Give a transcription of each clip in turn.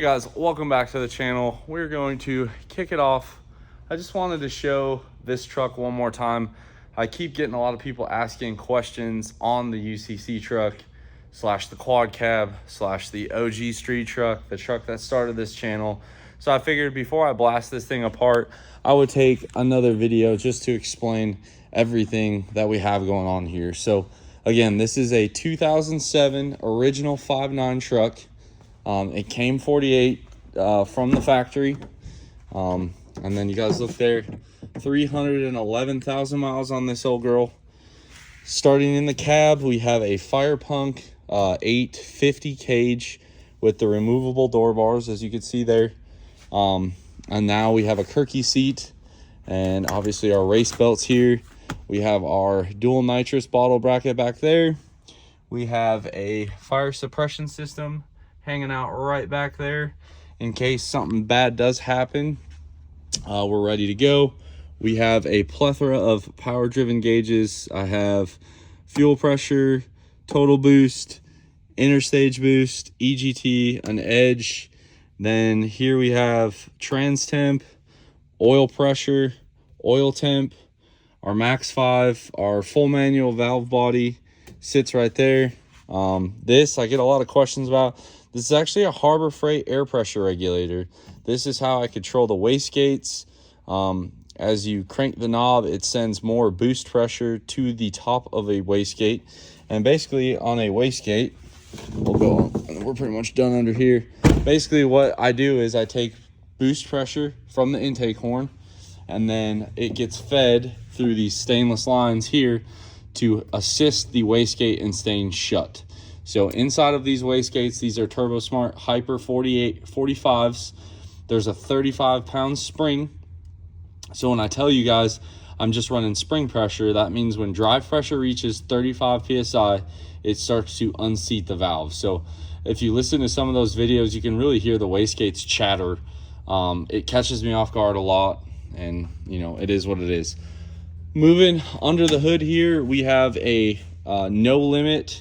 guys, welcome back to the channel. We're going to kick it off. I just wanted to show this truck one more time. I keep getting a lot of people asking questions on the UCC truck slash the quad cab slash the OG street truck, the truck that started this channel. So I figured before I blast this thing apart, I would take another video just to explain everything that we have going on here. So again, this is a 2007 original 5.9 truck. It came 48 from the factory. And then you guys look there, 311,000 miles on this old girl. Starting in the cab, we have a Fire Punk 850 cage with the removable door bars, as you can see there. And now we have a Kirky seat and obviously our race belts here. We have our dual nitrous bottle bracket back there. We have a fire suppression system hanging out right back there in case something bad does happen. We're ready to go. We have a plethora of power driven gauges. I have fuel pressure, total boost, interstage boost, EGT, an edge. Then here we have trans temp, oil pressure, oil temp, our max 5, our full manual valve body sits right there. This I get a lot of questions about. This is actually a Harbor Freight air pressure regulator. This is how I control the wastegates. As you crank the knob, it sends more boost pressure to the top of a wastegate. And basically on a wastegate, we'll go on, we're pretty much done under here. Basically what I do is I take boost pressure from the intake horn, and then it gets fed through these stainless lines here to assist the wastegate in staying shut. So inside of these wastegates, these are TurboSmart Hyper 45s. There's a 35-pound spring. So when I tell you guys I'm just running spring pressure, that means when drive pressure reaches 35 PSI, it starts to unseat the valve. So if you listen to some of those videos, you can really hear the wastegates chatter. It catches me off guard a lot, and you know, it is what it is. Moving under the hood here, we have a no limit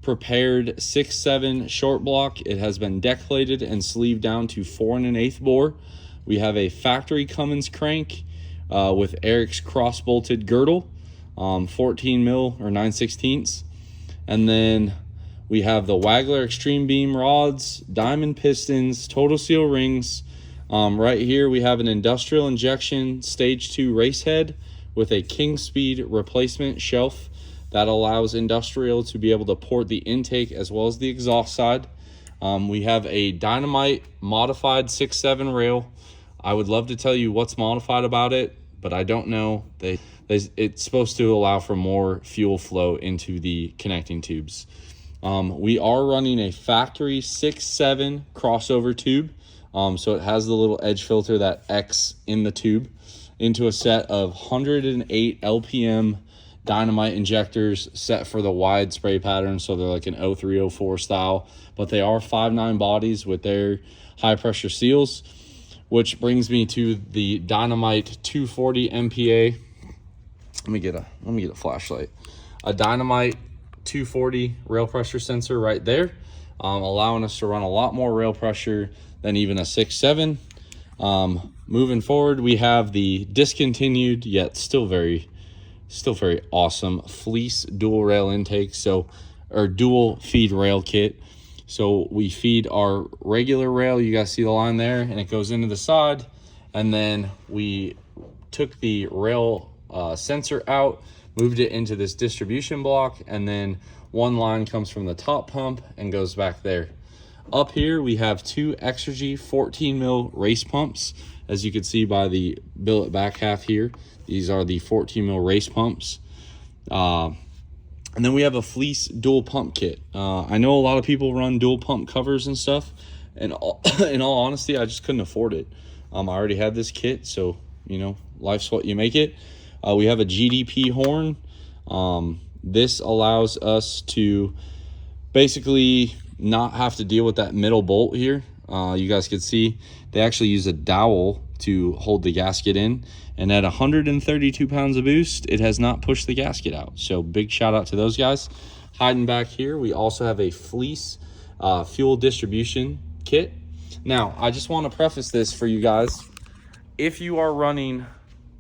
prepared 6.7 short block. It has been deck plated and sleeved down to 4 1/8 bore. We have a factory Cummins crank with Eric's cross bolted girdle, 14 mil or 9/16. And then we have the Wagler extreme beam rods, diamond pistons, total seal rings. Right here we have an industrial injection stage 2 race head with a King Speed replacement shelf that allows industrial to be able to port the intake as well as the exhaust side. We have a Dynamite modified 6.7 rail. I would love to tell you what's modified about it, but I don't know. It's supposed to allow for more fuel flow into the connecting tubes. We are running a factory 6.7 crossover tube. So it has the little edge filter, that X in the tube, into a set of 108 LPM Dynamite injectors set for the wide spray pattern. So they're like an 0304 style, but they are 5.9 bodies with their high pressure seals, which brings me to the Dynamite 240 MPA. Let me get a flashlight. A Dynamite 240 rail pressure sensor right there, allowing us to run a lot more rail pressure than even a 6.7. Moving forward, we have the discontinued yet still very awesome Fleece dual rail intake, or dual feed rail kit. So we feed our regular rail, you guys see the line there, and it goes into the side, and then we took the rail sensor out, moved it into this distribution block, and then one line comes from the top pump and goes back there. Up here we have 2 Exergy 14 mil race pumps, as you can see by the billet back half here. These are the 14 mil race pumps. And then we have a Fleece dual pump kit. I know a lot of people run dual pump covers and stuff, and in all honesty, I just couldn't afford it. I already had this kit, so you know, life's what you make it. We have a GDP horn. This allows us to basically not have to deal with that middle bolt here. You guys can see they actually use a dowel to hold the gasket in, and at 132 pounds of boost, it has not pushed the gasket out. So big shout out to those guys. Hiding back here, we also have a Fleece fuel distribution kit. Now, I just want to preface this for you guys. If you are running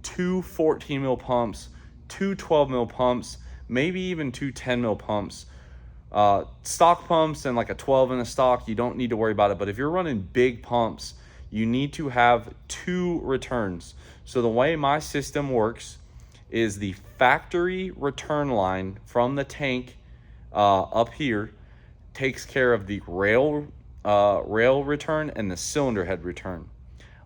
two 14 mil pumps, two 12 mil pumps, maybe even two 10 mil pumps, stock pumps and like a 12 in a stock, you don't need to worry about it. But if you're running big pumps, you need to have two returns. So the way my system works is the factory return line from the tank up here takes care of the rail return and the cylinder head return.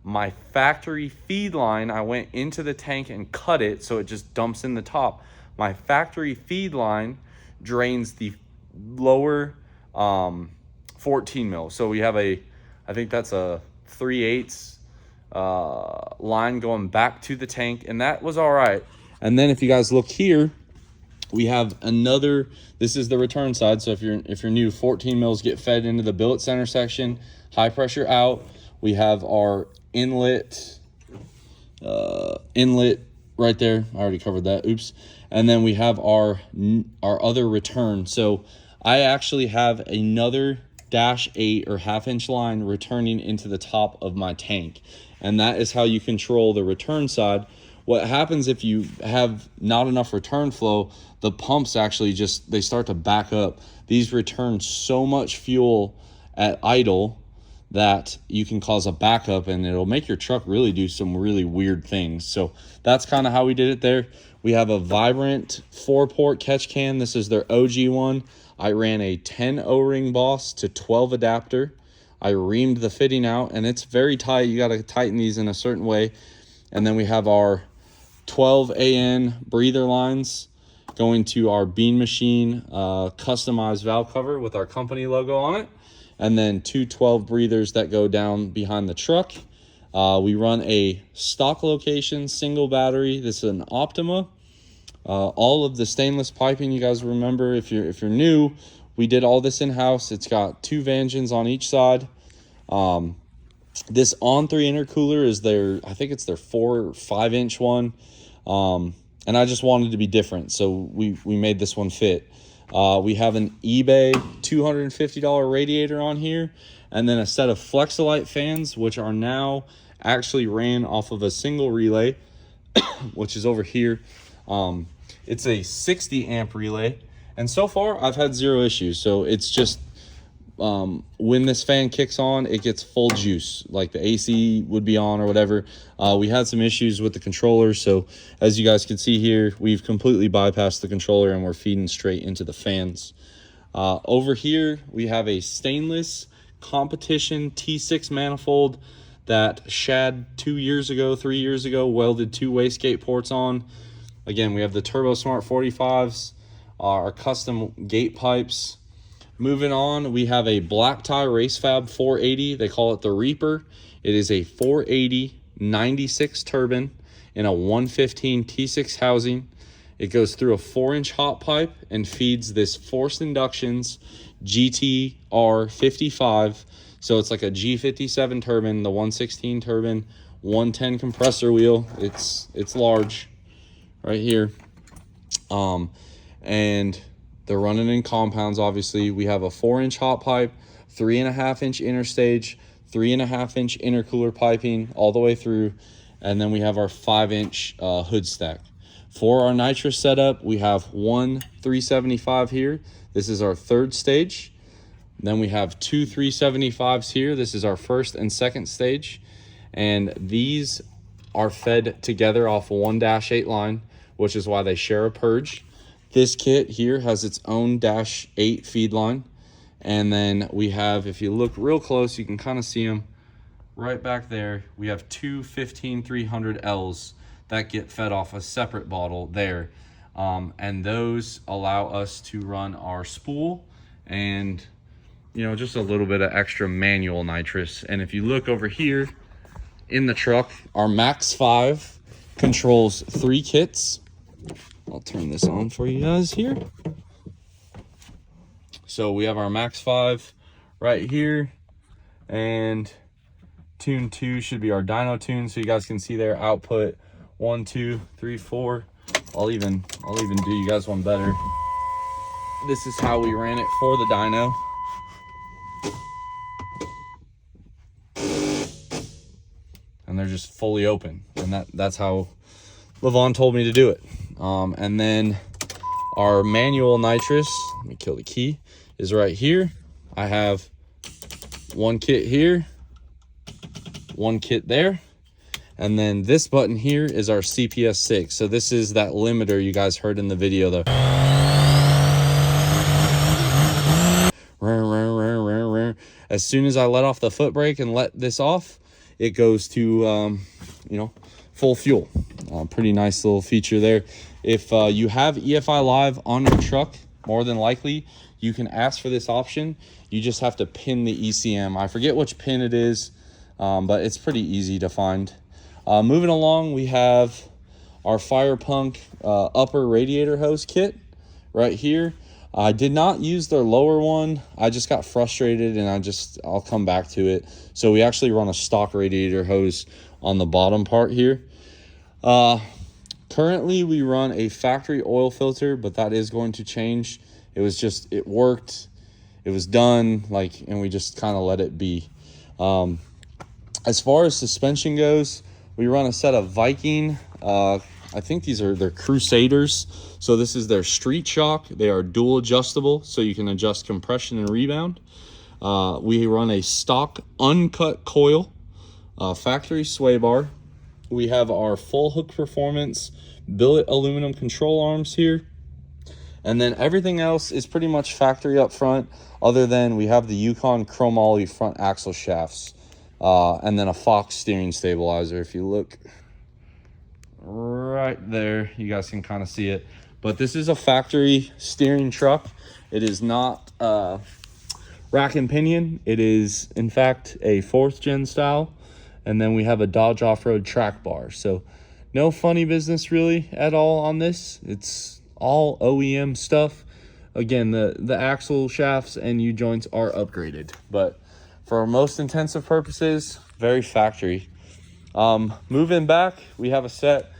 My factory feed line, I went into the tank and cut it so it just dumps in the top. My factory feed line drains the lower 14 mil. So we have I think that's a 3/8 line going back to the tank, and that was all right. And then if you guys look here, we have another, this is the return side. So if you're new, 14 mils get fed into the billet center section, high pressure out. We have our inlet right there. I already covered that. Oops. And then we have our other return. So I actually have another -8 or half-inch line returning into the top of my tank. And that is how you control the return side. What happens if you have not enough return flow, the pumps actually they start to back up. These return so much fuel at idle that you can cause a backup, and it'll make your truck really do some really weird things. So that's kind of how we did it there. We have a Vibrant 4-port catch can. This is their OG one. I ran a 10 O-ring boss to 12 adapter. I reamed the fitting out, and it's very tight. You got to tighten these in a certain way. And then we have our 12 AN breather lines going to our Bean Machine customized valve cover with our company logo on it. And then two 12 breathers that go down behind the truck. We run a stock location single battery. This is an Optima. All of the stainless piping, you guys remember, if you're new, we did all this in-house. It's got two Vangeons on each side. This On3 intercooler is I think it's their 4 or 5 inch one. And I just wanted to be different, so we made this one fit. We have an eBay $250 radiator on here, and then a set of Flexolite fans, which are now actually ran off of a single relay, which is over here. It's a 60 amp relay, and so far I've had 0 issues. So it's just when this fan kicks on, it gets full juice, like the AC would be on or whatever. We had some issues with the controller, so as you guys can see here, we've completely bypassed the controller and we're feeding straight into the fans. Over here we have a stainless competition T6 manifold that Shad 3 years ago welded 2 wastegate ports on. Again, we have the Turbo Smart 45s, our custom gate pipes. Moving on, we have a Black Tie Race Fab 480. They call it the Reaper. It is a 480 96 turbine in a 115 T6 housing. It goes through a 4-inch hot pipe and feeds this Forced Inductions GTR 55. So it's like a G57 turbine, the 116 turbine, 110 compressor wheel. It's large right here. And they're running in compounds, obviously. We have a 4-inch hot pipe, 3.5-inch interstage, 3.5-inch intercooler piping all the way through. And then we have our 5-inch hood stack. For our nitrous setup, we have one 375 here. This is our 3rd stage. Then we have two 375s here. This is our 1st and 2nd stage. And these are fed together off a 1-8 line, which is why they share a purge. This kit here has its own -8 feed line. And then we have, if you look real close, you can kind of see them right back there. We have two 15300Ls that get fed off a separate bottle there. And those allow us to run our spool and, you know, just a little bit of extra manual nitrous. And if you look over here in the truck, our Max 5 controls 3 kits. I'll turn this on for you guys here. So we have our Max 5 right here, and tune 2 should be our dyno tune, so you guys can see their output 1, 2, 3, 4. I'll even do you guys one better. This is how we ran it for the dyno. they're just fully open. And that's how Levon told me to do it. And then our manual nitrous, let me kill the key, is right here. I have one kit here, one kit there. And then this button here is our CPS 6. So this is that limiter you guys heard in the video though. As soon as I let off the foot brake and let this off, it goes to, you know, full fuel. Pretty nice little feature there. If you have EFI Live on your truck, more than likely, you can ask for this option. You just have to pin the ECM. I forget which pin it is, but it's pretty easy to find. Moving along, we have our Fire Punk upper radiator hose kit right here. I did not use their lower one. I just got frustrated and I'll come back to it. So we actually run a stock radiator hose on the bottom part here. Currently we run a factory oil filter, but that is going to change. It worked, it was done, and we just kind of let it be. As far as suspension goes, we run a set of Viking, I think they're Crusaders. So this is their street shock. They are dual adjustable, so you can adjust compression and rebound. We run a stock uncut coil, factory sway bar. We have our full hook performance billet aluminum control arms here. And then everything else is pretty much factory up front, other than we have the Yukon chromoly front axle shafts. And then a Fox steering stabilizer. If you look right there, you guys can kind of see it. But this is a factory steering truck. It is not rack and pinion. It is, in fact, a 4th gen style. And then we have a Dodge off-road track bar. So no funny business really at all on this. It's all OEM stuff. Again, the axle shafts and U-joints are upgraded. But for most intensive purposes, very factory. Moving back, we have a set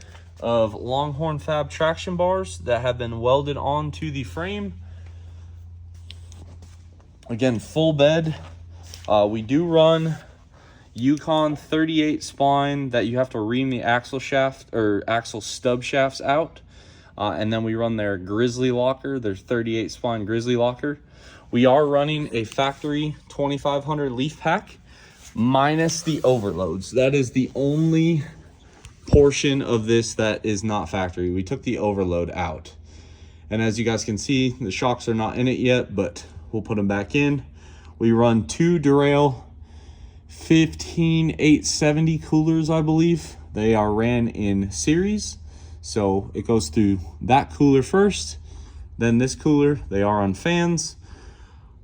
of Longhorn Fab traction bars that have been welded onto the frame. Again, full bed. We do run Yukon 38 spline that you have to ream the axle shaft or axle stub shafts out. And then we run their Grizzly locker, their 38 spline Grizzly locker. We are running a factory 2500 leaf pack minus the overloads. That is the only portion of this that is not factory. We took the overload out. And as you guys can see, the shocks are not in it yet, but we'll put them back in. We run 2 Derail 15870 coolers, I believe. They are ran in series. So it goes through that cooler first, then this cooler. They are on fans.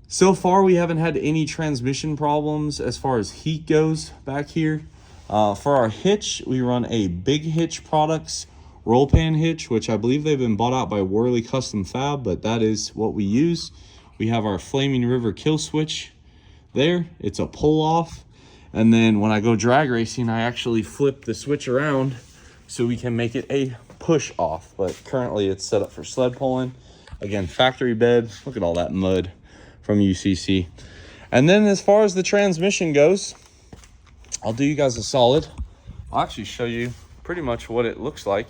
So far, we haven't had any transmission problems as far as heat goes back here. For our hitch, we run a Big Hitch Products roll pan hitch, which I believe they've been bought out by Worley Custom Fab, but that is what we use. We have our Flaming River kill switch there. It's a pull off. And then when I go drag racing, I actually flip the switch around so we can make it a push off. But currently it's set up for sled pulling. Again, factory bed. Look at all that mud from UCC. And then as far as the transmission goes, I'll do you guys a solid. I'll actually show you pretty much what it looks like,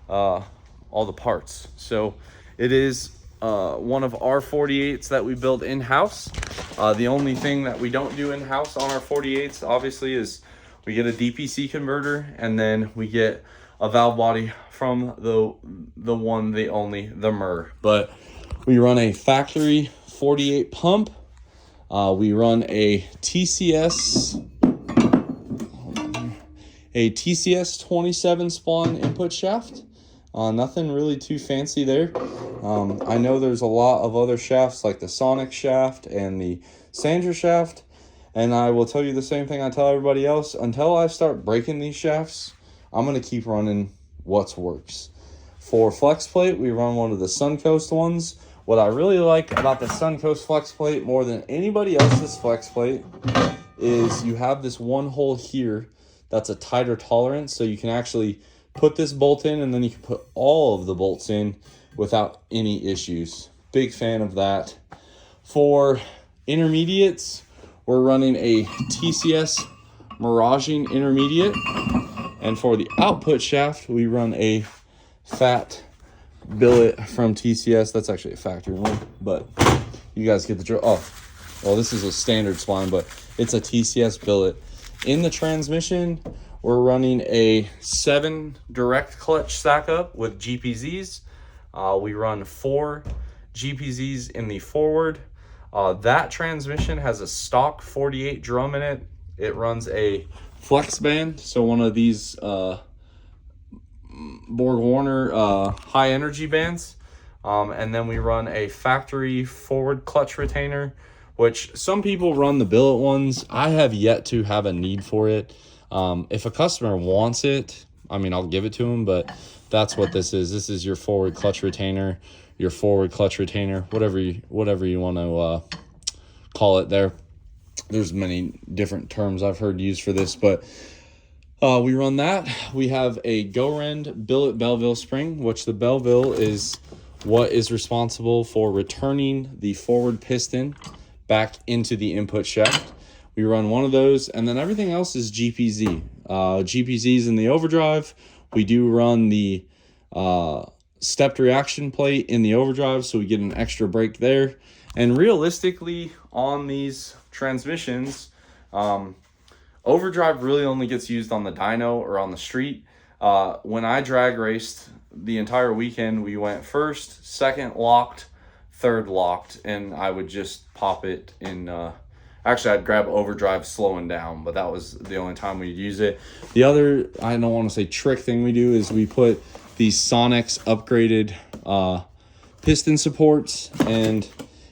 all the parts. So it is one of our 48s that we build in-house. The only thing that we don't do in-house on our 48s, obviously, is we get a DPC converter, and then we get a valve body from the one, the only, the Murr. But we run a factory 48 pump. We run a TCS 27 spawn input shaft. Nothing really too fancy there. I know there's a lot of other shafts like the Sonic shaft and the Sandra shaft, and I will tell you the same thing I tell everybody else. Until I start breaking these shafts, I'm going to keep running what works. For flex plate, we run one of the Suncoast ones. What I really like about the Suncoast flex plate more than anybody else's flex plate is you have this one hole here that's a tighter tolerance, so you can actually put this bolt in and then you can put all of the bolts in without any issues. Big fan of that. For intermediates, we're running a TCS Miraging intermediate. And for the output shaft, we run a fat billet from TCS. That's actually a factory one, but you guys get the drill. Oh, well, this is a standard spline, but it's a TCS billet. In the transmission, we're running a 7 direct clutch stack up with GPZs. We run 4 GPZs in the forward. That transmission has a stock 48 drum in it. It runs a flex band, so one of these Borg-Warner high energy bands. And then we run a factory forward clutch retainer, which some people run the billet ones. I have yet to have a need for it. If a customer wants it, I mean, I'll give it to them, but that's what this is. This is your forward clutch retainer, your forward clutch retainer, whatever you want to call it there. There's many different terms I've heard used for this, but we run that. We have a Gorend billet Belleville spring, which the Belleville is what is responsible for returning the forward piston back into the input shaft. We run one of those, and then everything else is GPZ. GPZs in the overdrive. We do run the stepped reaction plate in the overdrive, so we get an extra brake there. And realistically, on these transmissions, overdrive really only gets used on the dyno or on the street. When I drag raced the entire weekend, we went first, second locked, third locked, and I would just pop it in. Actually, I'd grab overdrive slowing down, but that was the only time we'd use it. The other, I don't want to say trick thing we do, is we put these Sonics upgraded piston supports. And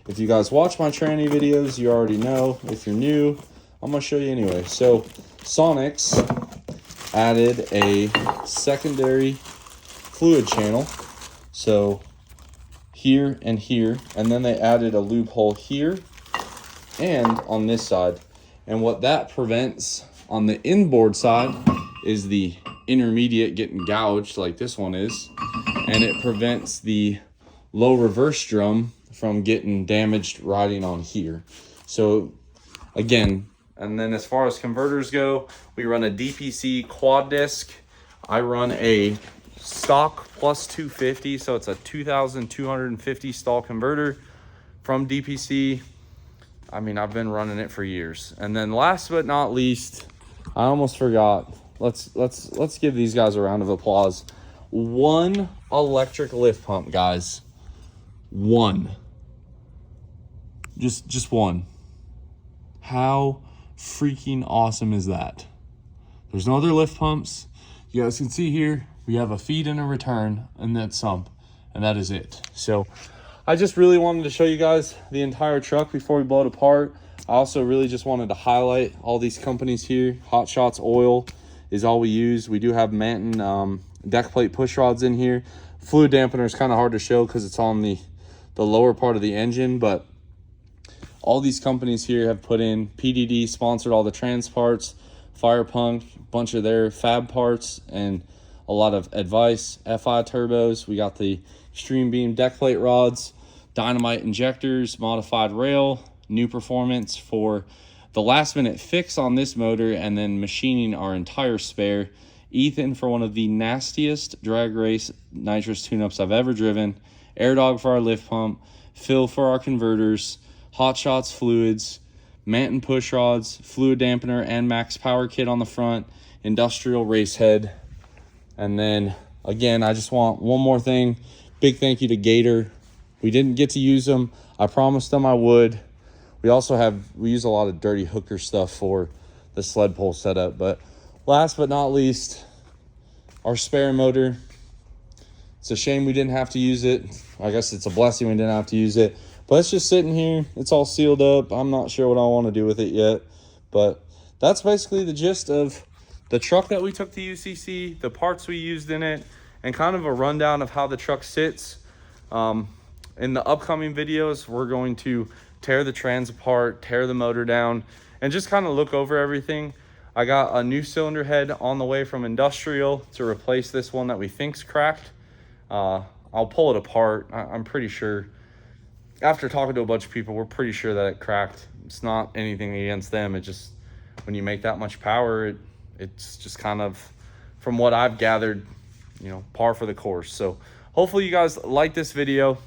if you guys watch my tranny videos, you already know. If you're new, I'm going to show you anyway. So Sonics added a secondary fluid channel. So here and here, and then they added a loophole here and on this side. And what that prevents on the inboard side is the intermediate getting gouged like this one is, and it prevents the low reverse drum from getting damaged riding on here. So again, and then as far as converters go, we run a DPC quad disc. I run a stock plus 250, so it's a 2250 stall converter from DPC. I mean, I've been running it for years. And then last but not least, I almost forgot. Let's give these guys a round of applause. One electric lift pump, guys. One. Just one. How freaking awesome is that? There's no other lift pumps. You guys can see here, we have a feed and a return in that sump, and that is it. So I just really wanted to show you guys the entire truck before we blow it apart. I also really just wanted to highlight all these companies here. Hot Shots Oil is all we use. We do have Manton deck plate push rods in here. Fluid dampener is kind of hard to show because it's on the lower part of the engine, but all these companies here have put in. PDD sponsored all the trans parts, Firepunk, a bunch of their fab parts, and a lot of advice. FI turbos, we got the Extreme Beam deck plate rods, Dynamite injectors, modified rail, new performance for the last minute fix on this motor, and then machining our entire spare. Ethan for one of the nastiest drag race nitrous tune-ups I've ever driven. Air Dog for our lift pump. Phil for our converters. Hot Shots fluids. Manton push rods. Fluid dampener and max power kit on the front. Industrial race head. And then again, I just want one more thing. Big thank you to Gator. We didn't get to use them. I promised them I would. We use a lot of dirty hooker stuff for the sled pole setup. But last but not least, our spare motor. It's a shame we didn't have to use it. I guess it's a blessing we didn't have to use it. But it's just sitting here. It's all sealed up. I'm not sure what I want to do with it yet. But that's basically the gist of the truck that we took to UCC, the parts we used in it, and kind of a rundown of how the truck sits. In the upcoming videos, we're going to tear the trans apart, tear the motor down, and just kind of look over everything. I got a new cylinder head on the way from Industrial to replace this one that we think's cracked. I'll pull it apart. I'm pretty sure, after talking to a bunch of people, we're pretty sure that it cracked. It's not anything against them. It just, when you make that much power, it's just kind of, from what I've gathered, you know, par for the course. So hopefully you guys like this video.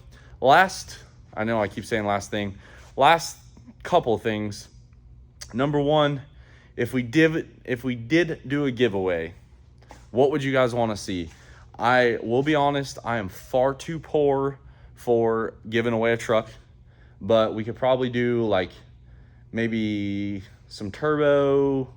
I know I keep saying last couple things. Number one, if we did do a giveaway, what would you guys want to see? I will be honest, I am far too poor for giving away a truck, but we could probably do like maybe some turbo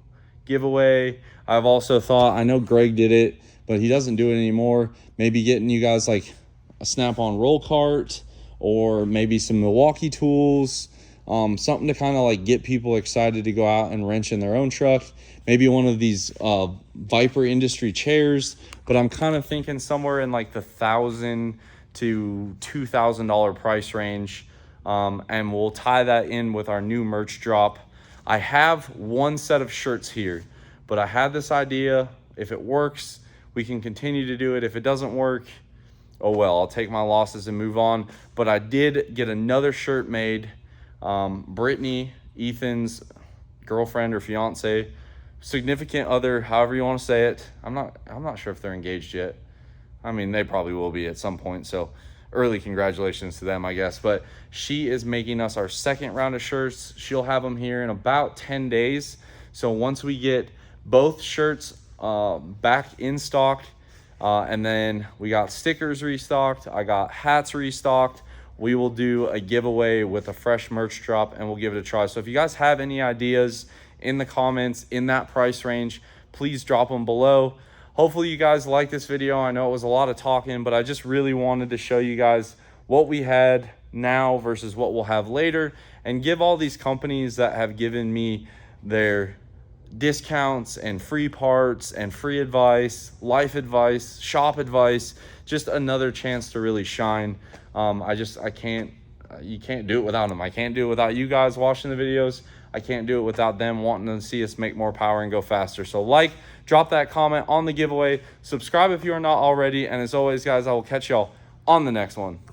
giveaway. I've also thought, I know Greg did it, but he doesn't do it anymore. Maybe getting you guys like a Snap-on roll cart, or maybe some Milwaukee tools, something to kind of like get people excited to go out and wrench in their own truck. Maybe one of these Viper Industry chairs, but I'm kind of thinking somewhere in like the $1,000 to $2,000 price range. And we'll tie that in with our new merch drop. I have one set of shirts here, but I had this idea. If it works, we can continue to do it. If it doesn't work, oh well, I'll take my losses and move on. But I did get another shirt made. Brittany, Ethan's girlfriend or fiance, significant other, however you want to say it. I'm not sure if they're engaged yet. I mean, they probably will be at some point. So early congratulations to them, I guess. But she is making us our second round of shirts. She'll have them here in about 10 days. So once we get both shirts back in stock, and then we got stickers restocked, I got hats restocked, we will do a giveaway with a fresh merch drop, and we'll give it a try. So if you guys have any ideas in the comments in that price range, please drop them below. Hopefully you guys like this video. I know it was a lot of talking, but I just really wanted to show you guys what we had now versus what we'll have later, and give all these companies that have given me their discounts and free parts and free advice, life advice, shop advice, just another chance to really shine. You can't do it without them. I can't do it without you guys watching the videos. I can't do it without them wanting to see us make more power and go faster. So drop that comment on the giveaway, subscribe if you are not already, and as always guys, I will catch y'all on the next one.